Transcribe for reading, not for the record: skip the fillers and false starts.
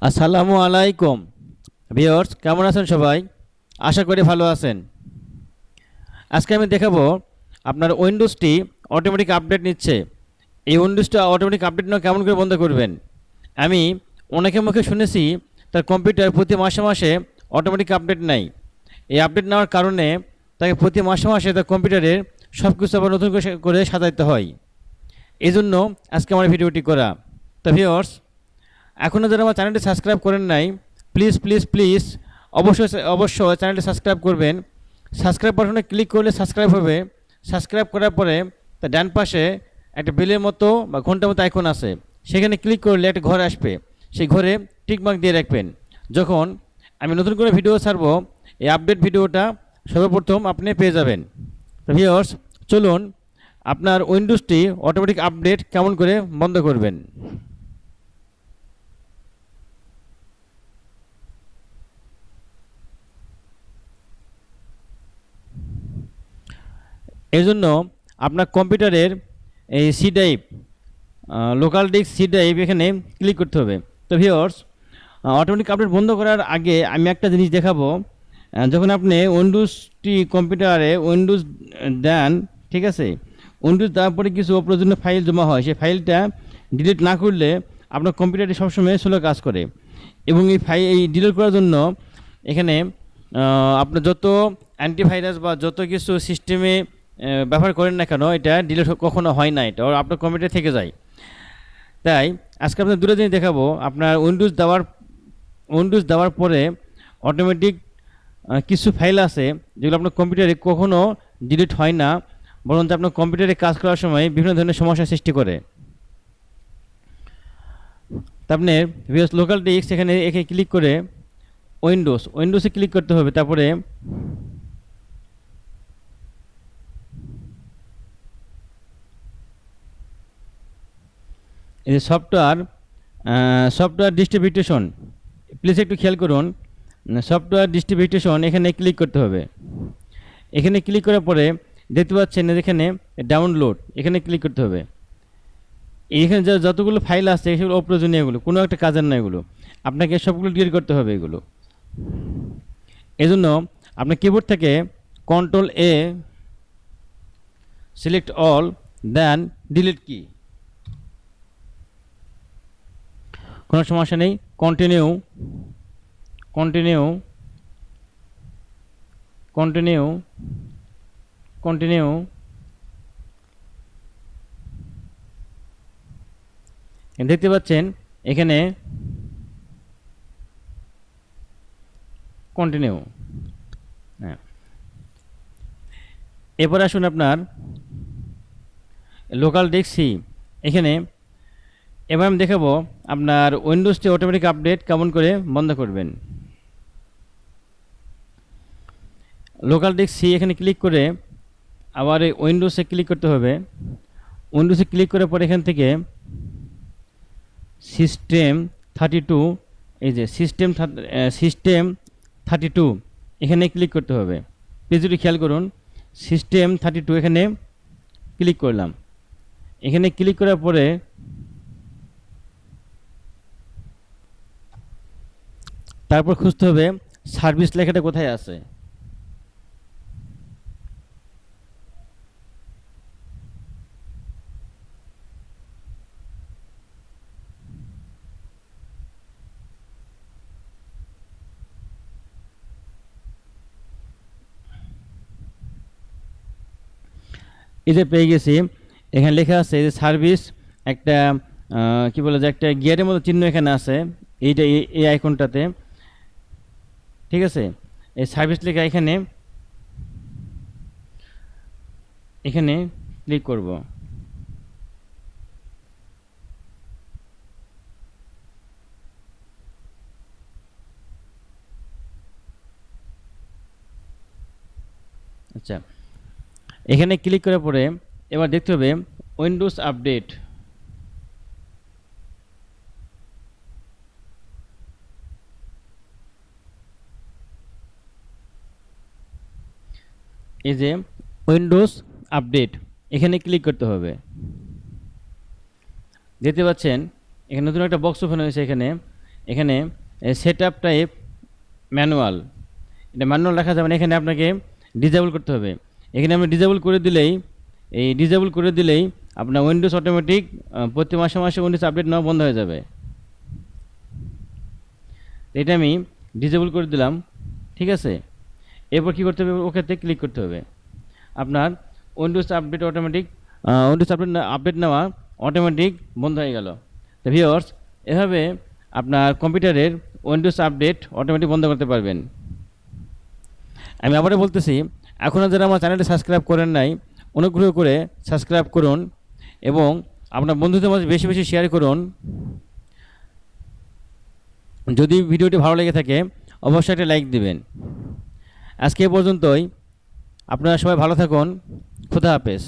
আসসালামু আলাইকুম ভিউয়ার্স, কেমন আছেন সবাই? আশা করি ভালো আছেন। আজকে আমি দেখাবো আপনার উইন্ডোজটি অটোমেটিক আপডেট নিচ্ছে। এই উইন্ডোজটা অটোমেটিক আপডেট নেওয়া কেমন করে বন্ধ করবেন। আমি অনেকের মুখে শুনেছি তার কম্পিউটার প্রতি মাসে মাসে অটোমেটিক আপডেট নেয়। এই আপডেট নেওয়ার কারণে তাকে প্রতি মাসে মাসে তার কম্পিউটারের সব কিছু আবার নতুন করে সাজাইতে হয়। এই জন্য আজকে আমার ভিডিওটি করা। তো ভিউয়ার্স, এখনও যারা আমার চ্যানেলটি সাবস্ক্রাইব করেন নাই, প্লিজ প্লিজ প্লিজ অবশ্যই চ্যানেলটি সাবস্ক্রাইব করবেন। সাবস্ক্রাইব বাটনে ক্লিক করলে সাবস্ক্রাইব হবে। সাবস্ক্রাইব করার পরে তার ডান পাশে একটা বেলের মতো বা ঘন্টার মতো আইকন আছে, সেখানে ক্লিক করলে একটা ঘর আসবে। সেই ঘরে টিকমার্ক দিয়ে রাখবেন। যখন আমি নতুন করে ভিডিও ছাড়বো, এই আপডেট ভিডিওটা সর্বপ্রথম আপনি পেয়ে যাবেন। তো ভিউয়ার্স, চলুন আপনার উইন্ডোজটি অটোমেটিক আপডেট কেমন করে বন্ধ করবেন। এর জন্য আপনার কম্পিউটারের এই C drive, local disk C drive, এখানে ক্লিক করতে হবে। তো ভিউয়ার্স, অটোমেটিক আপডেট বন্ধ করার আগে আমি একটা জিনিস দেখাবো। যখন আপনি উইন্ডোজটি কম্পিউটারে উইন্ডোজ দেন, ঠিক আছে, উইন্ডোজ দেওয়ার পরে কিছু অপ্রয়োজনীয় ফাইল জমা হয়। সেই ফাইলটা ডিলিট না করলে আপনার কম্পিউটারটি সবসময় স্লো কাজ করে। এবং এই ডিলিট করার জন্য এখানে আপনার যত অ্যান্টিভাইরাস বা যত কিছু সিস্টেমে ব্যবহার করেন না কেন, এটা ডিলিট কখনো হয় না, এটা আপনার কম্পিউটার থেকে যায়। তাই আজকে আপনার দুটো জিনিস দেখাবো। আপনার উইন্ডোজ দেওয়ার পরে অটোমেটিক কিছু ফাইল আছে যেগুলো আপনার কম্পিউটারে কখনো ডিলিট হয় না, বরঞ্চ আপনার কম্পিউটারে কাজ করার সময় বিভিন্ন ধরনের সমস্যার সৃষ্টি করে। তা আপনি ভিএস লোকাল ডিস্ক এখানে ক্লিক করে উইন্ডোজে ক্লিক করতে হবে। তারপরে এই যে সফটওয়্যার ডিস্ট্রিবিউশন, প্লিজ একটু খেয়াল করুন। সফটওয়্যার ডিস্ট্রিবিউশন এখানে ক্লিক করতে হবে। এখানে ক্লিক করার পরে দেখতে পাচ্ছেন এখানে ডাউনলোড, এখানে ক্লিক করতে হবে। এখানে যতগুলো ফাইল আছে সেগুলো অপ্রয়োজনীয়, এগুলো কোনো একটা কাজের না, এগুলো আপনাকে সবগুলো ডিলিট করতে হবে এগুলো। এজন্য আপনার কিবোর্ড থেকে কন্ট্রোল-A, সিলেক্ট অল, দেন ডিলিট কি, কোনো সমস্যা নেই। কন্টিনিউ কন্টিনিউ কন্টিনিউ কন্টিনিউ দেখতে পাচ্ছেন এখানে কন্টিনিউ। হ্যাঁ, এরপর আসুন আপনার লোকাল ডিস্ক সি, এখানে এবার আমি দেখাবো আপনার উইন্ডোজটি অটোমেটিক আপডেট কেমন করে বন্ধ করবেন। লোকাল ডিস্ক সি এখানে ক্লিক করে আবার এই উইন্ডোজে ক্লিক করতে হবে। উইন্ডোজে ক্লিক করার পর এখান থেকে সিস্টেম 32, এই যে সিস্টেম 32 এখানে ক্লিক করতে হবে। প্লিজ যদি খেয়াল করুন, সিস্টেম 32 এখানে ক্লিক করলাম। এখানে ক্লিক করার পরে তারপর খুঁজতে হবে সার্ভিস লেখাটা কোথায় আছে। এই যে পেয়ে গেছি, এখানে লেখা আছে যে সার্ভিস, একটা কি বলে যে একটা গিয়ারের মতো চিহ্ন এখানে আছে, এইটা এই আইকনটাতে, ঠিক আছে। এই সার্ভিস লেখা এখানে এখানে ক্লিক করব। আচ্ছা, এখানে ক্লিক করার পরে এবার দেখতে হবে উইন্ডোজ আপডেট। এই যে উইন্ডোজ আপডেট, এখানে ক্লিক করতে হবে। দেখতে পাচ্ছেন এখানে নতুন একটা বক্স ওপেন হয়েছে। এখানে এখানে সেট আপ টাইপ ম্যানুয়াল, এটা ম্যানুয়াল রাখা যাবে না, এখানে আপনাকে ডিজেবল করতে হবে। এখানে আপনি ডিজেবল করে দিলেই আপনার উইন্ডোজ অটোমেটিক প্রতি মাসে মাসে উইন্ডোজ আপডেট নেওয়া বন্ধ হয়ে যাবে। এটা আমি ডিজেবল করে দিলাম, ঠিক আছে। এরপর কী করতে হবে, ওকেতে ক্লিক করতে হবে। আপনার উইন্ডোজ আপডেট নেওয়া অটোমেটিক বন্ধ হয়ে গেল। তো ভিউয়ার্স, এভাবে আপনার কম্পিউটারের উইন্ডোজ আপডেট অটোমেটিক বন্ধ করতে পারবেন। আমি আবারও বলতেছি, এখনও যারা আমার চ্যানেলটি সাবস্ক্রাইব করেন নাই, অনুগ্রহ করে সাবস্ক্রাইব করুন এবং আপনার বন্ধুদের মাঝে বেশি বেশি শেয়ার করুন। যদি ভিডিওটি ভালো লেগে থাকে অবশ্যই একটা লাইক দিবেন। আজকে এ পর্যন্তই, আপনারা সবাই ভালো থাকুন। খুদা হাফেজ।